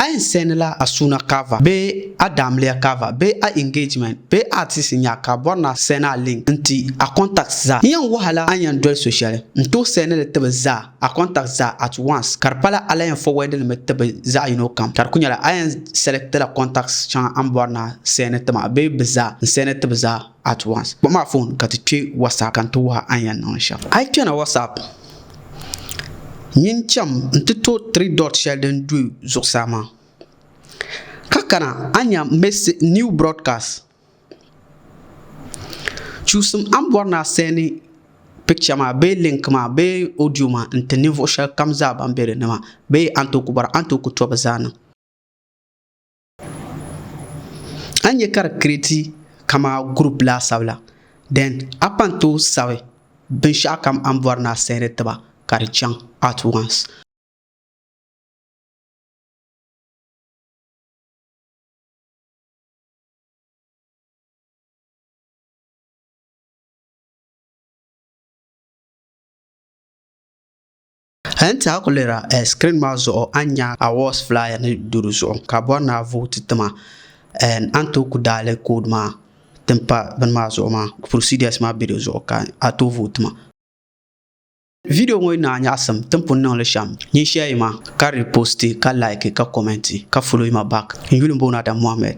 Ayin sen la asuna cover be adamlia cover be a engagement be artist nya ka borna sena link nti a contact za yan wahala anyan dol social nto sena le tebe za a contact za at once karpala alayan forward le tebe za kam tar kunya la ayan select la contacts chan am borna sena tama be za sena tebe za at once but my phone kat twi WhatsApp kan to wa anyan non sha ai tuna WhatsApp yin cham ntito 3 dot sheldon du zuksama kakana anya message new broadcast chusum am borna seni picture ma be link ma be audio ma nte niveau shal kamza bambere nama be anto kubara anto kutoba zana anya kar create kama group la sabla then apanto sawe ben shakam am borna seni taba karchang at once henta kolera screen mazo anya awards flyer ni duruzo kabona vote tama en anto kudale code ma tempa ben mazo ma procedures ma bidozo ka ato vote ma video ngoy na nya asam tempo non le sham ni share ma ka reposter ka like ka comment ka follow ma back yulu mbona da Mohammed